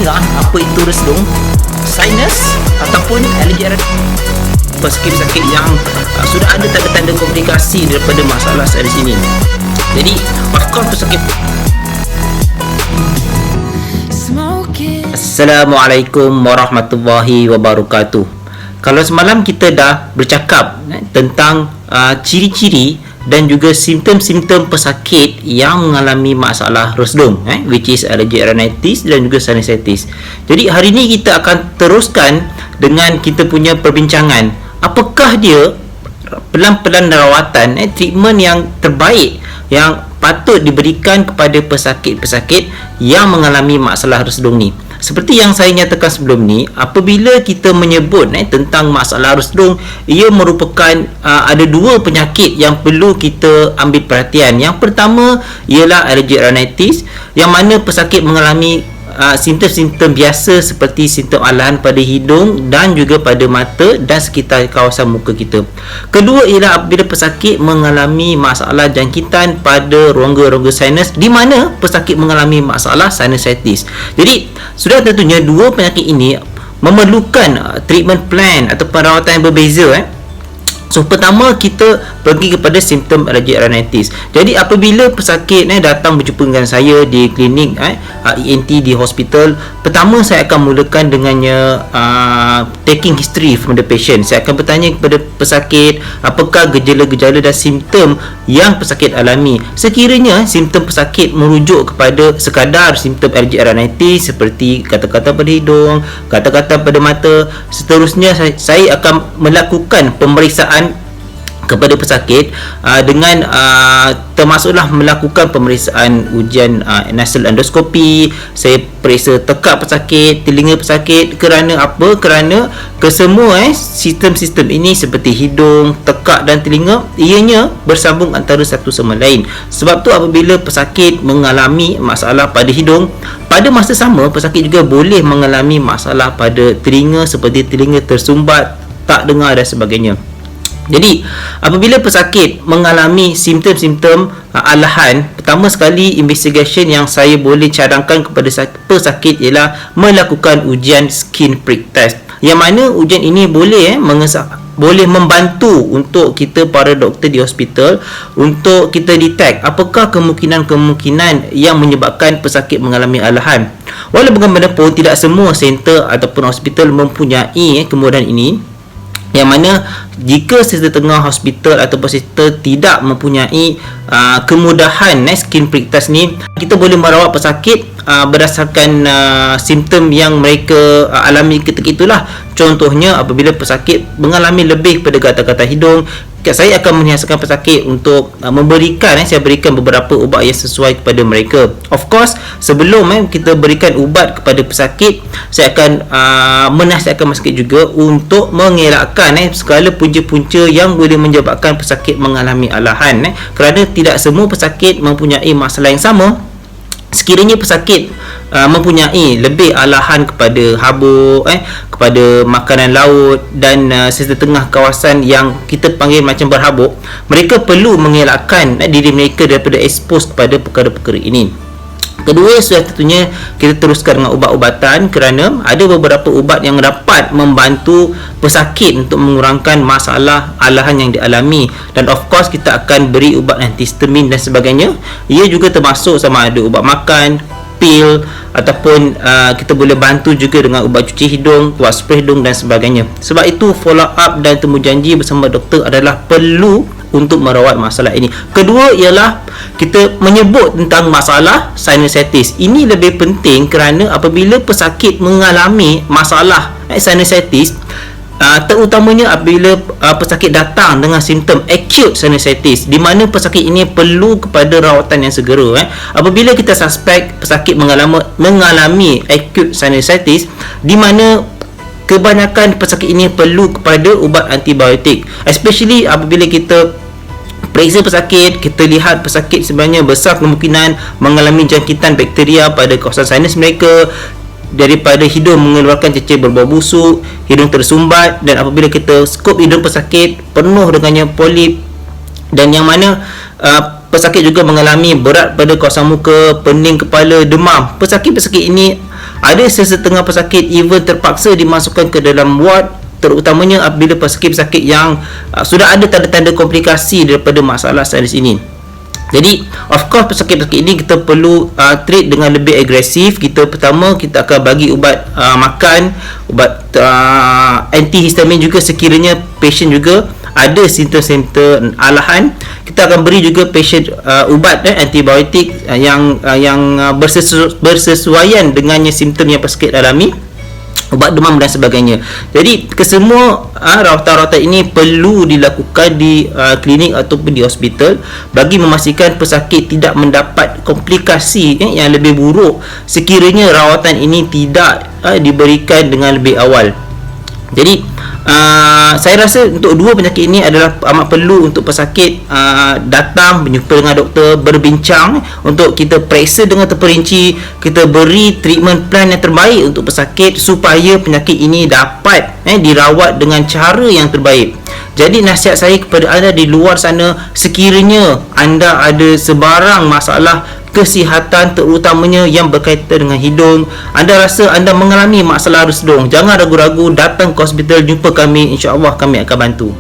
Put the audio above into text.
dengar apa itu resdung, sinus ataupun alergi pesakit-pesakit yang sudah ada tanda-tanda komplikasi daripada masalah sinus ini. Jadi of course pesakit. Assalamualaikum warahmatullahi wabarakatuh. Kalau semalam kita dah bercakap tentang ciri-ciri dan juga simptom-simptom pesakit yang mengalami masalah resdung, which is allergic rhinitis dan juga sinusitis. Jadi hari ini kita akan teruskan dengan kita punya perbincangan. Apakah dia pelan-pelan rawatan, treatment yang terbaik yang patut diberikan kepada pesakit-pesakit yang mengalami masalah resdung ni. Seperti yang saya nyatakan sebelum ni, apabila kita menyebut tentang masalah resdung, ia merupakan ada dua penyakit yang perlu kita ambil perhatian. Yang pertama ialah allergic rhinitis, yang mana pesakit mengalami simptom-simptom biasa seperti simptom alahan pada hidung dan juga pada mata dan sekitar kawasan muka kita. Kedua ialah apabila pesakit mengalami masalah jangkitan pada rongga-rongga sinus, di mana pesakit mengalami masalah sinusitis. Jadi sudah tentunya dua penyakit ini memerlukan treatment plan atau perawatan yang berbeza. So pertama kita pergi kepada simptom allergic rhinitis. Jadi apabila pesakit datang berjumpa dengan saya di klinik ENT di hospital, pertama saya akan mulakan dengannya taking history from the patient. Saya akan bertanya kepada pesakit apakah gejala-gejala dan simptom yang pesakit alami. Sekiranya simptom pesakit merujuk kepada sekadar simptom allergic rhinitis seperti kata-kata pada hidung, kata-kata pada mata, seterusnya saya akan melakukan pemeriksaan kepada pesakit dengan termasuklah melakukan pemeriksaan ujian nasal endoskopi. Saya periksa tekak pesakit, telinga pesakit. Kerana apa? Kerana kesemua sistem-sistem ini seperti hidung, tekak dan telinga, ianya bersambung antara satu sama lain. Sebab tu apabila pesakit mengalami masalah pada hidung, pada masa sama pesakit juga boleh mengalami masalah pada telinga seperti telinga tersumbat, tak dengar dan sebagainya. Jadi apabila pesakit mengalami simptom-simptom alahan, pertama sekali investigation yang saya boleh cadangkan kepada pesakit ialah melakukan ujian skin prick test, yang mana ujian ini boleh boleh membantu untuk kita para doktor di hospital untuk kita detect apakah kemungkinan-kemungkinan yang menyebabkan pesakit mengalami alahan. Walau bagaimanapun tidak semua center ataupun hospital mempunyai kemudahan ini, yang mana jika setengah hospital ataupun center tidak mempunyai kemudahan skin prick test ni, kita boleh merawat pesakit berdasarkan simptom yang mereka alami ketika itulah. Contohnya apabila pesakit mengalami lebih pada kata-kata hidung, saya akan menyiasatkan pesakit untuk saya berikan beberapa ubat yang sesuai kepada mereka. Of course, sebelum kita berikan ubat kepada pesakit, saya akan menasihatkan pesakit juga untuk mengelakkan segala punca-punca yang boleh menyebabkan pesakit mengalami alahan, kerana tidak semua pesakit mempunyai masalah yang sama. Sekiranya pesakit mempunyai lebih alahan kepada habuk, kepada makanan laut dan setengah kawasan yang kita panggil macam berhabuk, mereka perlu mengelakkan diri mereka daripada expose kepada perkara-perkara ini. Kedua, sudah tentunya kita teruskan dengan ubat-ubatan, kerana ada beberapa ubat yang dapat membantu pesakit untuk mengurangkan masalah alahan yang dialami. Dan of course kita akan beri ubat antihistamin dan sebagainya. Ia juga termasuk sama ada ubat makan, pil, ataupun kita boleh bantu juga dengan ubat cuci hidung, ubat spray hidung dan sebagainya. Sebab itu follow up dan temu janji bersama doktor adalah perlu untuk merawat masalah ini. Kedua ialah kita menyebut tentang masalah sinusitis. Ini lebih penting kerana apabila pesakit mengalami masalah sinusitis, terutamanya apabila pesakit datang dengan simptom acute sinusitis, di mana pesakit ini perlu kepada rawatan yang segera. Apabila kita suspek pesakit mengalami acute sinusitis, di mana kebanyakan pesakit ini perlu kepada ubat antibiotik, especially apabila kita periksa pesakit, kita lihat pesakit sebenarnya besar kemungkinan mengalami jangkitan bakteria pada kawasan sinus mereka, daripada hidung mengeluarkan cecer berbau busuk, hidung tersumbat, dan apabila kita skop hidung pesakit penuh dengannya polip, dan yang mana pesakit juga mengalami berat pada kawasan muka, pening kepala, demam. Pesakit-pesakit ini Ada sesetengah pesakit even terpaksa dimasukkan ke dalam ward, terutamanya apabila pesakit-pesakit yang sudah ada tanda-tanda komplikasi daripada masalah sains ini. Jadi of course pesakit-pesakit ini kita perlu treat dengan lebih agresif. Pertama kita akan bagi ubat makan, ubat antihistamin juga sekiranya patient juga ada simptom-simptom alahan. Kita akan beri juga patient ubat antibiotik yang bersesuaian dengannya simptom yang pesakit alami, ubat demam dan sebagainya. Jadi kesemua rawatan-rawatan ini perlu dilakukan di klinik ataupun di hospital bagi memastikan pesakit tidak mendapat komplikasi yang lebih buruk sekiranya rawatan ini tidak diberikan dengan lebih awal. Jadi saya rasa untuk dua penyakit ini adalah amat perlu untuk pesakit datang berjumpa dengan doktor, berbincang untuk kita periksa dengan terperinci, kita beri treatment plan yang terbaik untuk pesakit supaya penyakit ini dapat dirawat dengan cara yang terbaik. Jadi nasihat saya kepada anda di luar sana, sekiranya anda ada sebarang masalah kesihatan terutamanya yang berkaitan dengan hidung, anda rasa anda mengalami masalah arus hidung, jangan ragu-ragu datang ke hospital, jumpa kami, insya-Allah kami akan bantu.